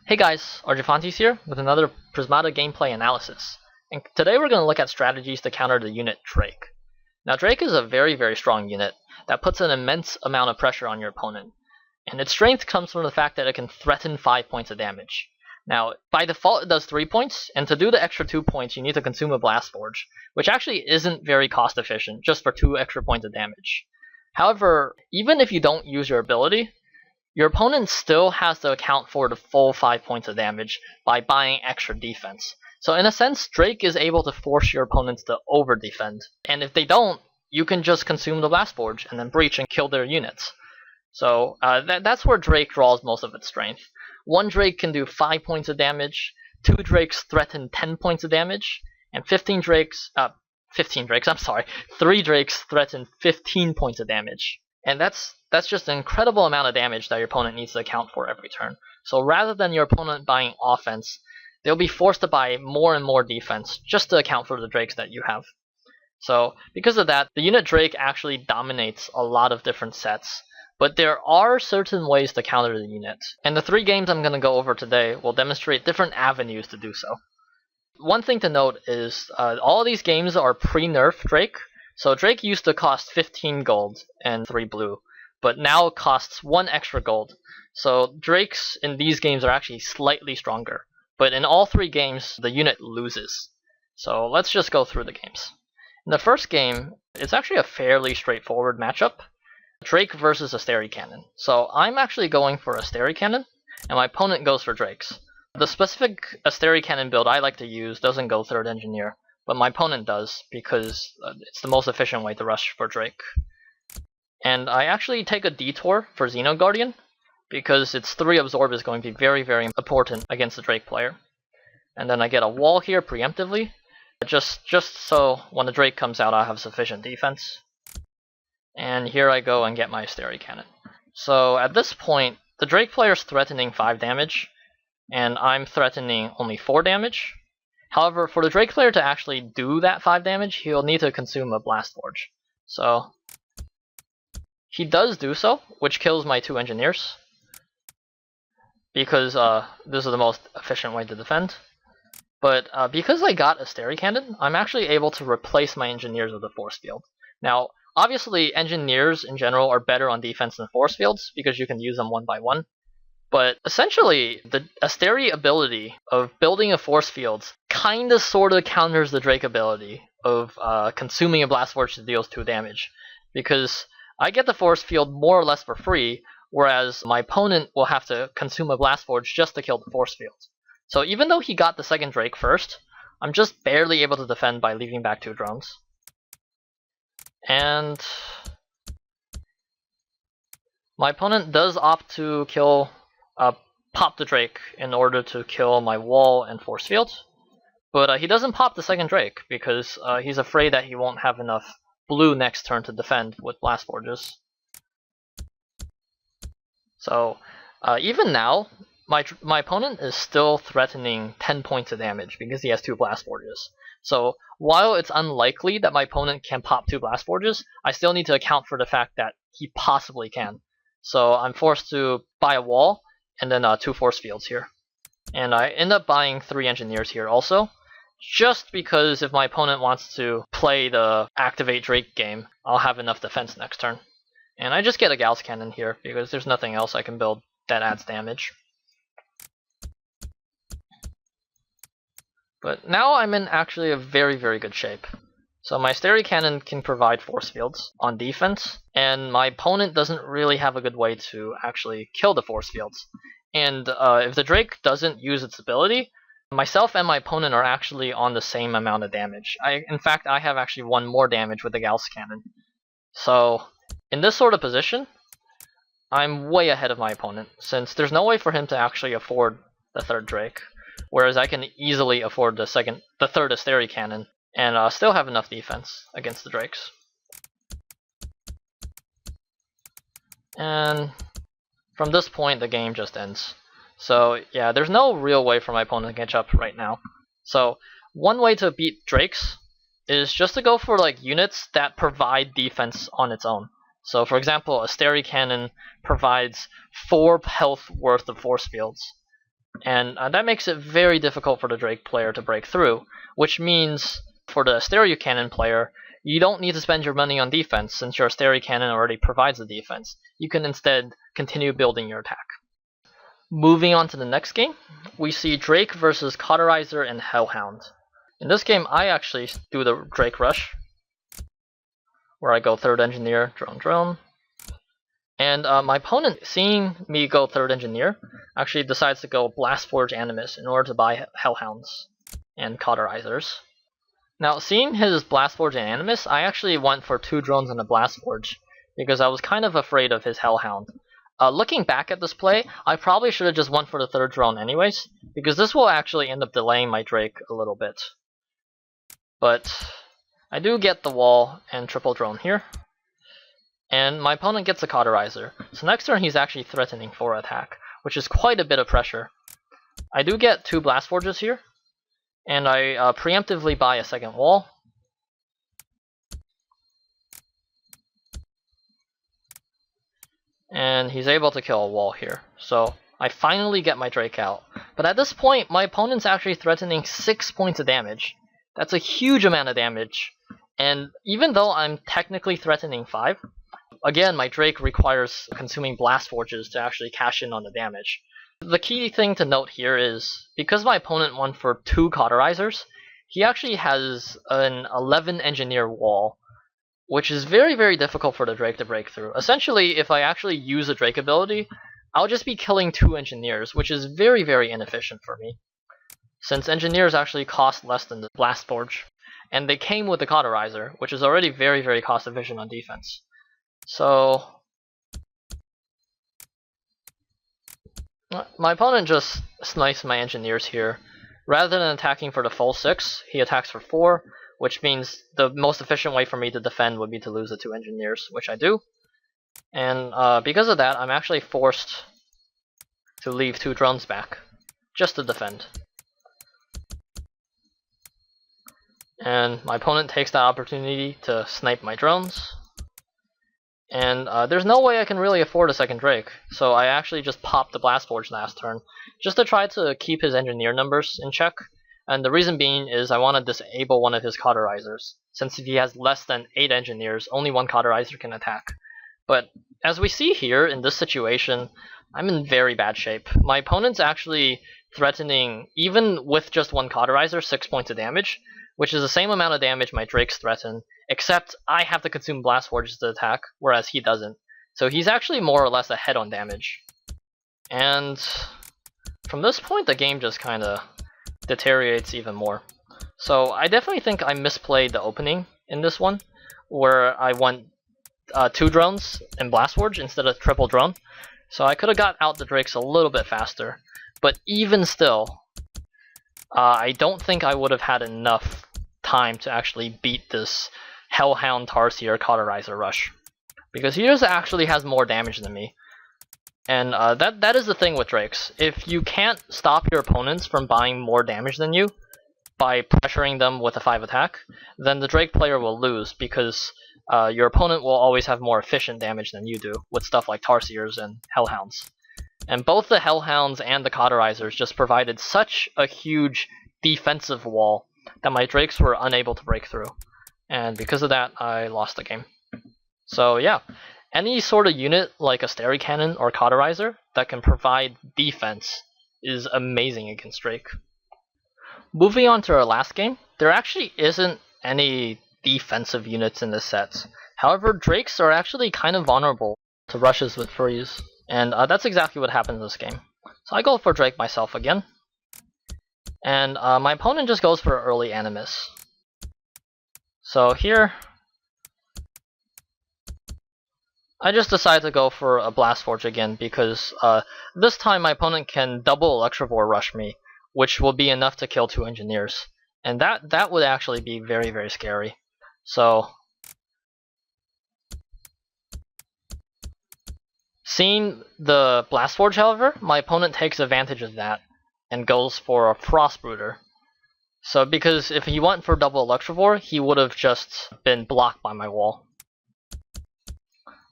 Hey guys, Argifantes here with another Prismata gameplay analysis. And today we're going to look at strategies to counter the unit Drake. Now Drake is a very strong unit that puts an immense amount of pressure on your opponent. And its strength comes from the fact that it can threaten 5 points of damage. Now, by default it does 3 points, and to do the extra 2 points you need to consume a Blast Forge, which actually isn't very cost efficient, just for 2 extra points of damage. However, even if you don't use your ability, your opponent still has to account for the full 5 points of damage by buying extra defense. So in a sense, Drake is able to force your opponents to over-defend. And if they don't, you can just consume the Blast Forge and then breach and kill their units. So that's where Drake draws most of its strength. One Drake can do 5 points of damage, 2 Drakes threaten 10 points of damage, and 3 Drakes threaten 15 points of damage. And that's just an incredible amount of damage that your opponent needs to account for every turn. So rather than your opponent buying offense, they'll be forced to buy more and more defense just to account for the Drakes that you have. So because of that, the unit Drake actually dominates a lot of different sets. But there are certain ways to counter the unit. And the 3 games I'm going to go over today will demonstrate different avenues to do so. One thing to note is all of these games are pre-nerf Drake. So Drake used to cost 15 gold and 3 blue, but now costs 1 extra gold. So Drakes in these games are actually slightly stronger, but in all 3 games the unit loses. So let's just go through the games. In the first game, it's actually a fairly straightforward matchup. Drake versus a Asteri Cannon. So I'm actually going for a Asteri Cannon, and my opponent goes for Drakes. The specific Asteri Cannon build I like to use doesn't go 3rd Engineer, but my opponent does because it's the most efficient way to rush for Drake. And I actually take a detour for Xeno Guardian because its 3 absorb is going to be very important against the Drake player. And then I get a wall here preemptively, just so when the Drake comes out I have sufficient defense. And here I go and get my Asteri Cannon. So at this point, the Drake player is threatening 5 damage, and I'm threatening only 4 damage. However, for the Drake player to actually do that 5 damage, he'll need to consume a Blast Forge. So he does do so, which kills my 2 engineers, because this is the most efficient way to defend. But because I got a Asteri Cannon, I'm actually able to replace my engineers with a force field. Now, obviously, engineers in general are better on defense than force fields because you can use them one by one. But essentially, the Asteri ability of building a force field kinda sorta counters the Drake ability of consuming a Blast Forge that deals 2 damage. Because I get the force field more or less for free, whereas my opponent will have to consume a Blast Forge just to kill the force field. So even though he got the 2nd Drake first, I'm just barely able to defend by leaving back 2 drones. And my opponent does opt to pop the Drake in order to kill my wall and force field, but he doesn't pop the 2nd Drake because he's afraid that he won't have enough blue next turn to defend with Blast Forges. So even now, my opponent is still threatening 10 points of damage because he has 2 Blast Forges. So while it's unlikely that my opponent can pop 2 Blast Forges, I still need to account for the fact that he possibly can. So I'm forced to buy a wall and then 2 force fields here. And I end up buying 3 engineers here also, just because if my opponent wants to play the activate Drake game, I'll have enough defense next turn. And I just get a Gauss Cannon here because there's nothing else I can build that adds damage. But now I'm in actually a very good shape. So my Asteri Cannon can provide force fields on defense, and my opponent doesn't really have a good way to actually kill the force fields. And if the Drake doesn't use its ability, myself and my opponent are actually on the same amount of damage. In fact, I have actually 1 more damage with the Gauss Cannon. So in this sort of position, I'm way ahead of my opponent, since there's no way for him to actually afford the 3rd Drake, whereas I can easily afford the 3rd Asteri Cannon and still have enough defense against the Drakes. And from this point, the game just ends. So yeah, there's no real way for my opponent to catch up right now. So one way to beat Drakes is just to go for like units that provide defense on its own. So for example, a Asteri Cannon provides 4 health worth of force fields. And that makes it very difficult for the Drake player to break through, which means for the Stereo Cannon player, you don't need to spend your money on defense since your Stereo Cannon already provides the defense. You can instead continue building your attack. Moving on to the next game, we see Drake versus Cauterizer and Hellhound. In this game, I actually do the Drake rush, where I go 3rd Engineer, drone, drone. And my opponent, seeing me go 3rd Engineer, actually decides to go Blast Forge Animus in order to buy Hellhounds and Cauterizers. Now, seeing his Blast Forge and Animus, I actually went for 2 drones and a Blast Forge, because I was kind of afraid of his Hellhound. Looking back at this play, I probably should have just went for the 3rd drone anyways, because this will actually end up delaying my Drake a little bit. But I do get the wall and triple drone here. And my opponent gets a Cauterizer. So next turn he's actually threatening 4 attack, which is quite a bit of pressure. I do get 2 Blast Forges here, and I preemptively buy a 2nd wall. And he's able to kill a wall here. So I finally get my Drake out. But at this point, my opponent's actually threatening 6 points of damage. That's a huge amount of damage. And even though I'm technically threatening 5, again, my Drake requires consuming Blast Forges to actually cash in on the damage. The key thing to note here is, because my opponent went for 2 Cauterizers, he actually has an 11 Engineer wall, which is very, very difficult for the Drake to break through. Essentially, if I actually use a Drake ability, I'll just be killing 2 Engineers, which is very, very inefficient for me, since Engineers actually cost less than the Blast Forge, and they came with the Cauterizer, which is already very, very cost efficient on defense. So my opponent just snipes my Engineers here. Rather than attacking for the full 6, he attacks for 4, which means the most efficient way for me to defend would be to lose the 2 Engineers, which I do. And because of that, I'm actually forced to leave 2 drones back, just to defend. And my opponent takes that opportunity to snipe my drones. And there's no way I can really afford a 2nd Drake, so I actually just popped the Blast Forge last turn, just to try to keep his Engineer numbers in check. And the reason being is I want to disable one of his Cauterizers, since if he has less than 8 Engineers, only 1 Cauterizer can attack. But as we see here, in this situation, I'm in very bad shape. My opponent's actually threatening, even with just 1 Cauterizer, 6 points of damage, which is the same amount of damage my Drakes threaten, except I have to consume Blast Forges to attack, whereas he doesn't. So he's actually more or less ahead on damage. And from this point, the game just kind of deteriorates even more. So I definitely think I misplayed the opening in this one, where I went 2 drones and Blast Forge instead of triple drone. So I could have got out the Drakes a little bit faster. But even still, I don't think I would have had enough time to actually beat this Hellhound Tarsier Cauterizer rush, because he just actually has more damage than me. And that is the thing with Drakes. If you can't stop your opponents from buying more damage than you by pressuring them with a 5 attack, then the Drake player will lose, because your opponent will always have more efficient damage than you do with stuff like Tarsiers and Hellhounds. And both the Hellhounds and the Cauterizers just provided such a huge defensive wall that my Drakes were unable to break through. And because of that, I lost the game. So yeah, any sort of unit like a Stereo Cannon or Cauterizer that can provide defense is amazing against Drake. Moving on to our last game, there actually isn't any defensive units in this set. However, Drakes are actually kind of vulnerable to rushes with freeze. And that's exactly what happened in this game. So I go for Drake myself again. And my opponent just goes for early Animus. So here, I just decide to go for a Blast Forge again, because this time my opponent can double Electrovore rush me, which will be enough to kill 2 Engineers. And that would actually be very, very scary. So seeing the Blast Forge, however, my opponent takes advantage of that and goes for a Frost Brooder. So because if he went for double Electrovore, he would have just been blocked by my wall.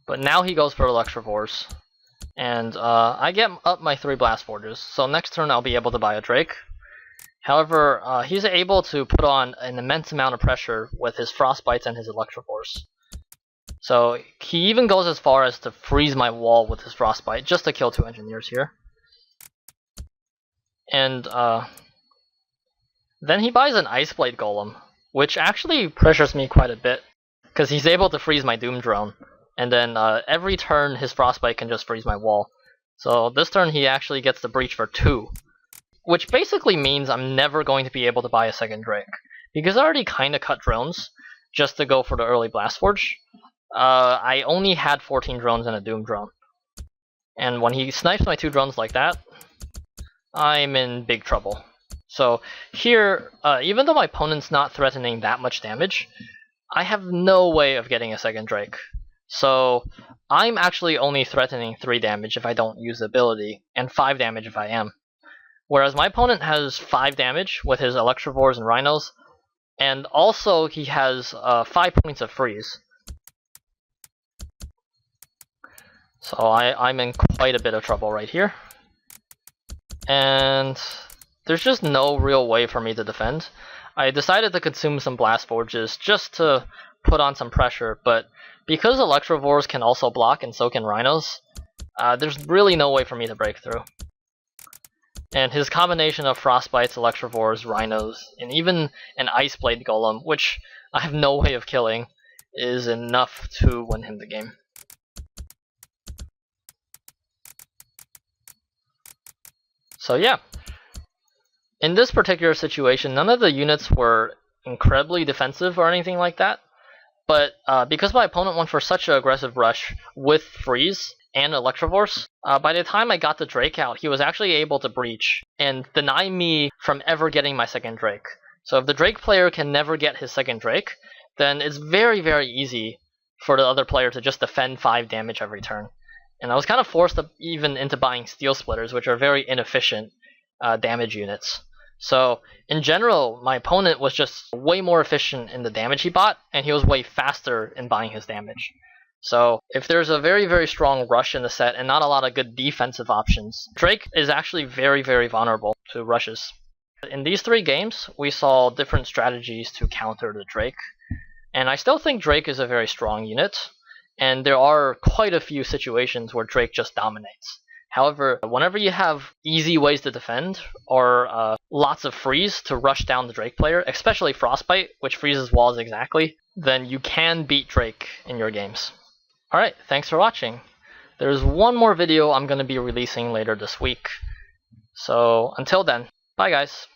But now he goes for Electrovores. And I get up my 3 Blast Forges, so next turn I'll be able to buy a Drake. However, he's able to put on an immense amount of pressure with his Frostbites and his Electroforce. So he even goes as far as to freeze my wall with his Frostbite, just to kill 2 Engineers here. And then he buys an Ice Blade Golem, which actually pressures me quite a bit, because he's able to freeze my Doom Drone. And then every turn his Frostbite can just freeze my wall. So this turn he actually gets the Breach for 2. Which basically means I'm never going to be able to buy a second Drake. Because I already kinda cut drones, just to go for the early Blast Forge. I only had 14 drones and a Doom Drone. And when he snipes my 2 drones like that, I'm in big trouble. So here, even though my opponent's not threatening that much damage, I have no way of getting a second Drake. So I'm actually only threatening 3 damage if I don't use the ability, and 5 damage if I am. Whereas my opponent has 5 damage with his Electrovores and Rhinos, and also he has 5 points of freeze. So I'm in quite a bit of trouble right here. And there's just no real way for me to defend. I decided to consume some Blast Forges just to put on some pressure, but because Electrovores can also block and so can Rhinos, there's really no way for me to break through. And his combination of Frostbites, Electrovores, Rhinos, and even an Ice Blade Golem, which I have no way of killing, is enough to win him the game. So yeah, in this particular situation, none of the units were incredibly defensive or anything like that, but because my opponent went for such an aggressive rush with Freeze and Electroforce, by the time I got the Drake out, he was actually able to breach and deny me from ever getting my second Drake. So if the Drake player can never get his second Drake, then it's very, very easy for the other player to just defend 5 damage every turn. And I was kind of forced even into buying Steel Splitters, which are very inefficient damage units. So in general, my opponent was just way more efficient in the damage he bought, and he was way faster in buying his damage. So if there's a very, very strong rush in the set and not a lot of good defensive options, Drake is actually very, very vulnerable to rushes. In these 3 games, we saw different strategies to counter the Drake, and I still think Drake is a very strong unit, and there are quite a few situations where Drake just dominates. However, whenever you have easy ways to defend, or lots of freeze to rush down the Drake player, especially Frostbite, which freezes walls exactly, then you can beat Drake in your games. Alright, thanks for watching. There's one more video I'm going to be releasing later this week. So until then, bye guys.